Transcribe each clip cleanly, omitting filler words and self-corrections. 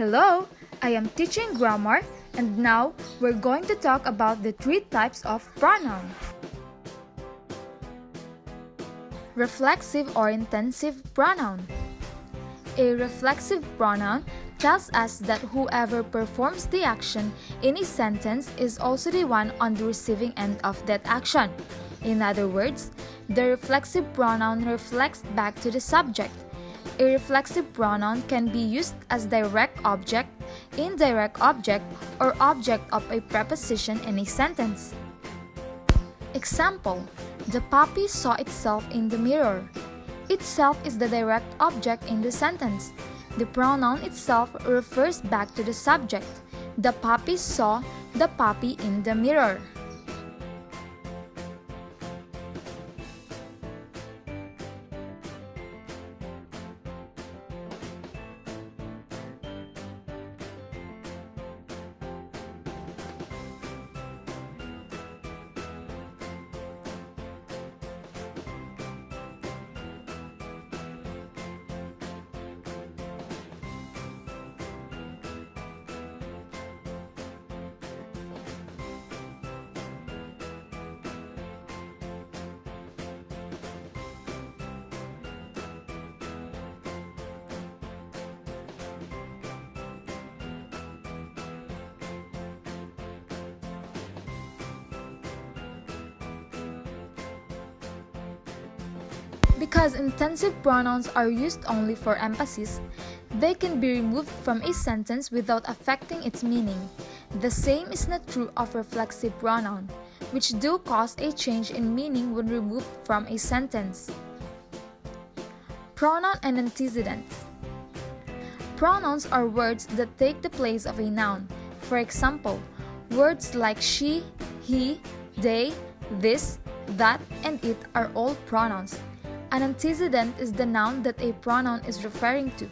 Hello, I am teaching grammar and now we're going to talk about the three types of pronoun. Reflexive or intensive pronoun. A reflexive pronoun tells us that whoever performs the action in a sentence is also the one on the receiving end of that action. In other words, the reflexive pronoun reflects back to the subject. A reflexive pronoun can be used as direct object, indirect object, or object of a preposition in a sentence. Example: the puppy saw itself in the mirror. Itself is the direct object in the sentence. The pronoun itself refers back to the subject. The puppy saw the puppy in the mirror. Because intensive pronouns are used only for emphasis, they can be removed from a sentence without affecting its meaning. The same is not true of reflexive pronoun, which do cause a change in meaning when removed from a sentence. Pronoun and antecedents. Pronouns are words that take the place of a noun. For example, words like she, he, they, this, that, and it are all pronouns. An antecedent is the noun that a pronoun is referring to.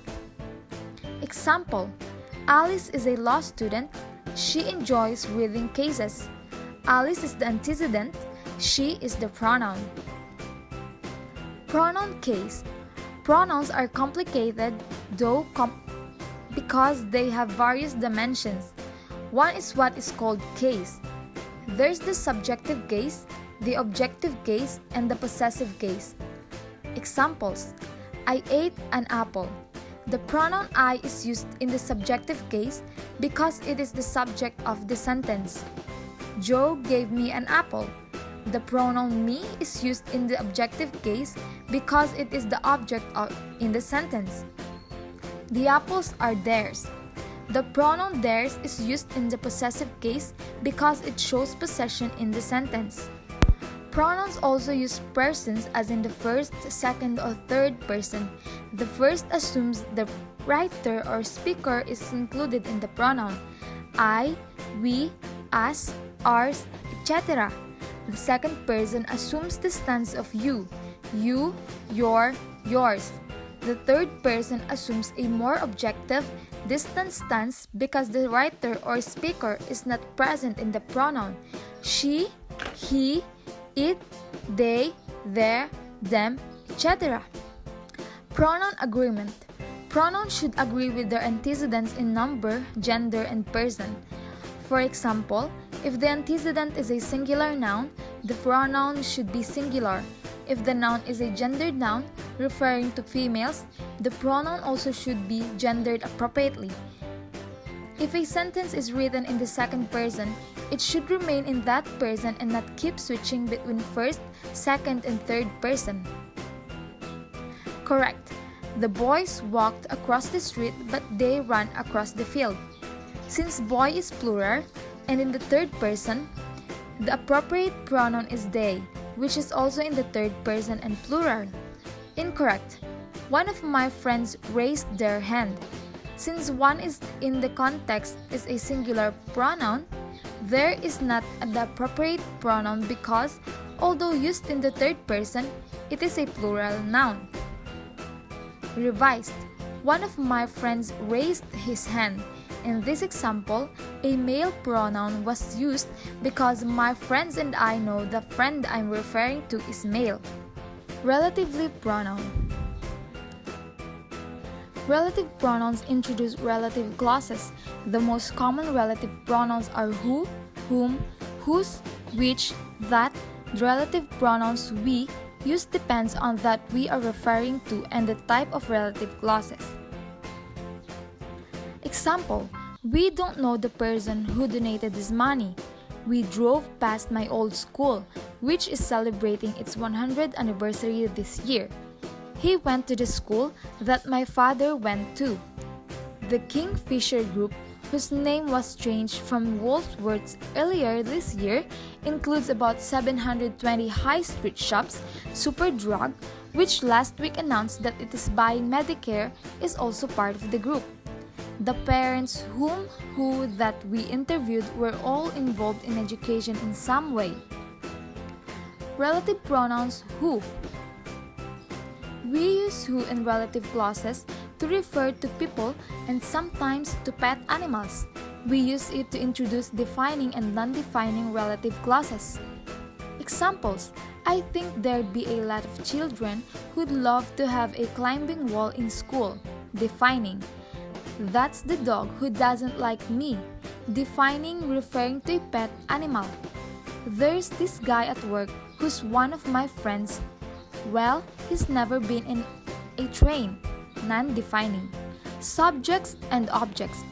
Example: Alice is a law student. She enjoys reading cases. Alice is the antecedent. She is the pronoun. Pronoun case. Pronouns are complicated, though because they have various dimensions. One is what is called case. There's the subjective case, the objective case, and the possessive case. Examples: I ate an apple. The pronoun I is used in the subjective case because it is the subject of the sentence. Joe gave me an apple. The pronoun me is used in the objective case because it is the object in the sentence. The apples are theirs. The pronoun theirs is used in the possessive case because it shows possession in the sentence. Pronouns also use persons as in the first, second, or third person. The first assumes the writer or speaker is included in the pronoun. I, we, us, ours, etc. The second person assumes the stance of you, your, yours. The third person assumes a more objective, distant stance because the writer or speaker is not present in the pronoun. She, he, it, they, their, them, etc. Pronoun agreement. Pronouns should agree with their antecedents in number, gender, and person. For example, if the antecedent is a singular noun, the pronoun should be singular. If the noun is a gendered noun, referring to females, the pronoun also should be gendered appropriately. If a sentence is written in the second person, it should remain in that person and not keep switching between first, second, and third person. Correct. The boys walked across the street but they ran across the field. Since boy is plural and in the third person, the appropriate pronoun is they, which is also in the third person and plural. Incorrect. One of my friends raised their hand. Since one is in the context is a singular pronoun, there is not the appropriate pronoun because, although used in the third person, it is a plural noun. Revised. One of my friends raised his hand. In this example, a male pronoun was used because my friends and I know the friend I'm referring to is male. Relatively pronoun. Relative pronouns introduce relative clauses. The most common relative pronouns are who, whom, whose, which, that. The relative pronouns we use depends on that we are referring to and the type of relative clauses. Example: we don't know the person who donated this money. We drove past my old school, which is celebrating its 100th anniversary this year. He went to the school that my father went to. The Kingfisher Group, whose name was changed from Woolworths earlier this year, includes about 720 high street shops. Superdrug, which last week announced that it is buying Medicare, is also part of the group. The parents who that we interviewed were all involved in education in some way. Relative pronouns who. We use who in relative clauses to refer to people and sometimes to pet animals. We use it to introduce defining and non-defining relative clauses. Examples: I think there'd be a lot of children who'd love to have a climbing wall in school. Defining: that's the dog who doesn't like me. Defining, referring to a pet animal. There's this guy at work who's one of my friends. Well, he's never been in a train. Non-defining. Subjects and objects.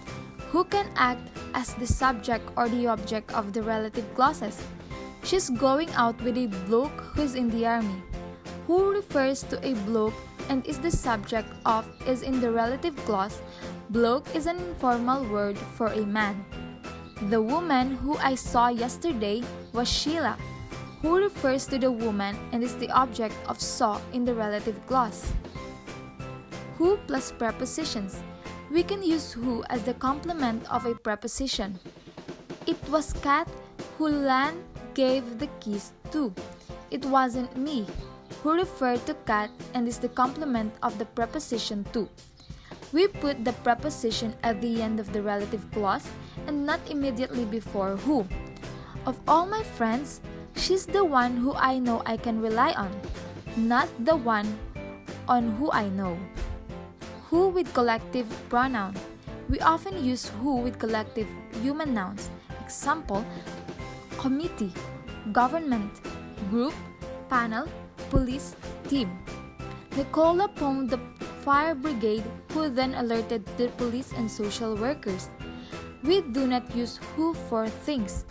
Who can act as the subject or the object of the relative clauses? She's going out with a bloke who's in the army. Who refers to a bloke and is the subject of is in the relative clause. Bloke is an informal word for a man. The woman who I saw yesterday was Sheila. Who refers to the woman and is the object of saw in the relative clause. Who plus prepositions. We can use who as the complement of a preposition. It was Kat who Lan gave the keys to. It wasn't me. Who referred to Kat and is the complement of the preposition to. We put the preposition at the end of the relative clause and not immediately before who. Of all my friends, she's the one who I know I can rely on, not the one on who I know. Who with collective pronoun. We often use who with collective human nouns. Example: committee, government, group, panel, police, team. Nicola phoned the fire brigade, who then alerted the police and social workers. We do not use who for things.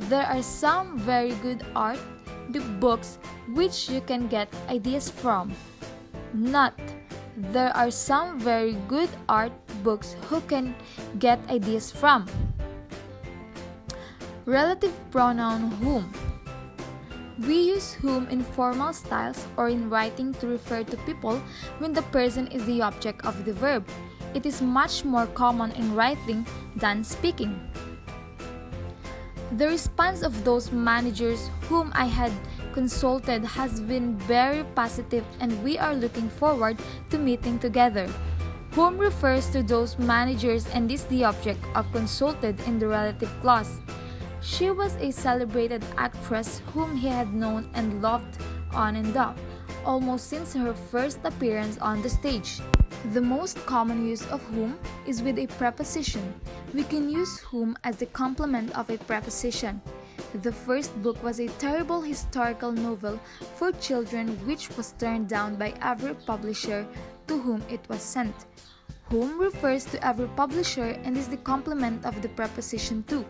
There are some very good art books which you can get ideas from. Not, there are some very good art books who can get ideas from. Relative pronoun whom. We use whom in formal styles or in writing to refer to people when the person is the object of the verb. It is much more common in writing than speaking. The response of those managers whom I had consulted has been very positive and we are looking forward to meeting together. Whom refers to those managers and is the object of consulted in the relative clause. She was a celebrated actress whom he had known and loved on and off, almost since her first appearance on the stage. The most common use of whom is with a preposition. We can use whom as the complement of a preposition. The first book was a terrible historical novel for children which was turned down by every publisher to whom it was sent. Whom refers to every publisher and is the complement of the preposition to.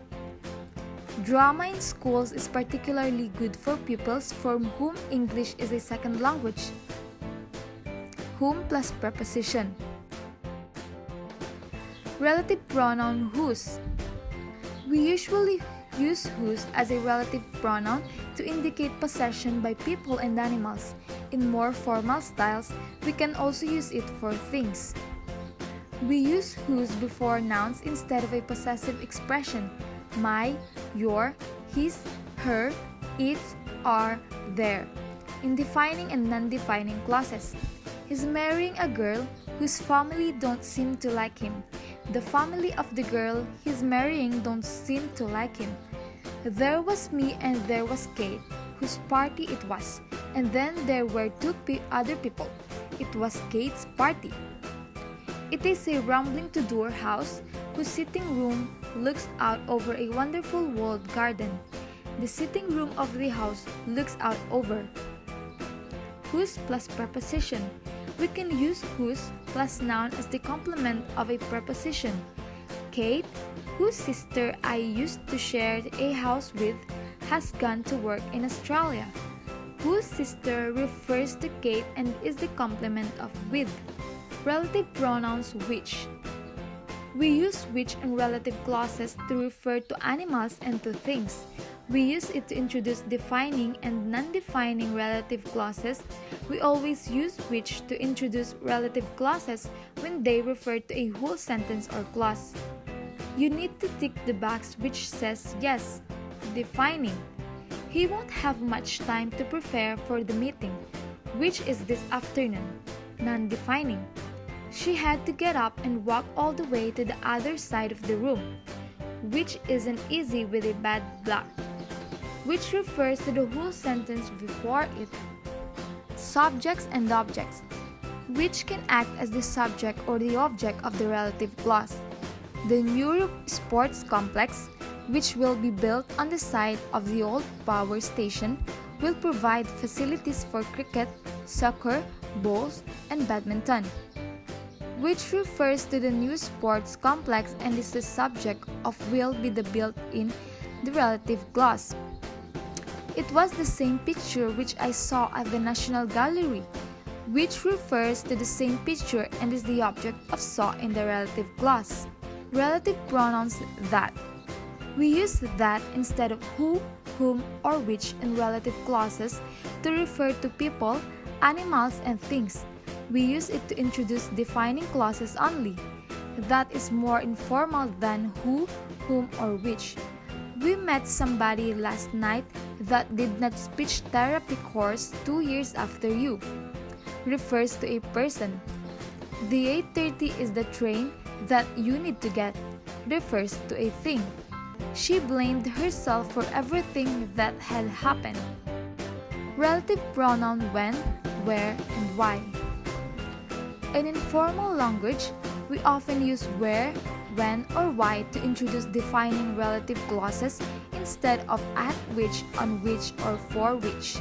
Drama in schools is particularly good for pupils for whom English is a second language. Whom plus preposition. Relative pronoun whose. We usually use whose as a relative pronoun to indicate possession by people and animals. In more formal styles, we can also use it for things. We use whose before nouns instead of a possessive expression. My, your, his, her, its, our, their. In defining and non-defining clauses. He's marrying a girl whose family don't seem to like him. The family of the girl he's marrying don't seem to like him. There was me and there was Kate, whose party it was. And then there were two other people. It was Kate's party. It is a rambling two-door house whose sitting room looks out over a wonderful walled garden. The sitting room of the house looks out over. Whose plus preposition. We can use whose plus noun as the complement of a preposition. Kate, whose sister I used to share a house with, has gone to work in Australia. Whose sister refers to Kate and is the complement of with. Relative pronouns which. We use which in relative clauses to refer to animals and to things. We use it to introduce defining and non-defining relative clauses. We always use which to introduce relative clauses when they refer to a whole sentence or clause. You need to tick the box which says yes, defining. He won't have much time to prepare for the meeting, which is this afternoon, non-defining. She had to get up and walk all the way to the other side of the room, which isn't easy with a bad back, which refers to the whole sentence before it. Subjects and objects, which can act as the subject or the object of the relative clause. The new sports complex, which will be built on the site of the old power station, will provide facilities for cricket, soccer, bowls, and badminton, which refers to the new sports complex and is the subject of will be the built in the relative clause. It was the same picture which I saw at the National Gallery, which refers to the same picture and is the object of saw in the relative clause. Relative pronouns that. We use that instead of who, whom, or which in relative clauses to refer to people, animals, and things. We use it to introduce defining clauses only. That is more informal than who, whom, or which. We met somebody last night that did not speech therapy course 2 years after you. Refers to a person. The 8:30 is the train that you need to get. Refers to a thing. She blamed herself for everything that had happened. Relative pronoun when, where, and why. In informal language, we often use where, when, or why to introduce defining relative clauses instead of at which, on which, or for which.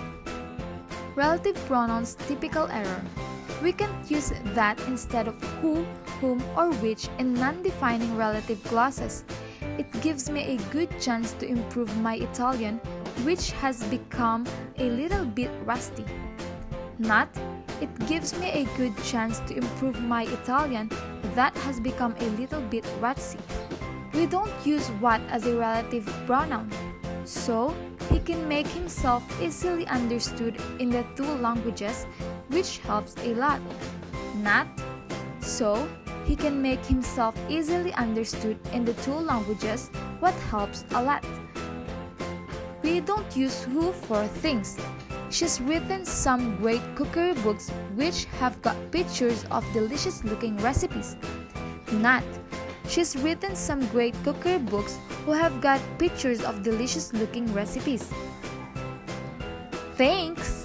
Relative pronouns typical error. We can use that instead of who, whom, or which in non-defining relative clauses. It gives me a good chance to improve my Italian, which has become a little bit rusty. Not, it gives me a good chance to improve my Italian that has become a little bit rusty. We don't use what as a relative pronoun, so he can make himself easily understood in the two languages, which helps a lot. Not, so he can make himself easily understood in the two languages, what helps a lot. We don't use who for things. She's written some great cookery books which have got pictures of delicious looking recipes. Not, she's written some great cookery books who have got pictures of delicious looking recipes. Thanks!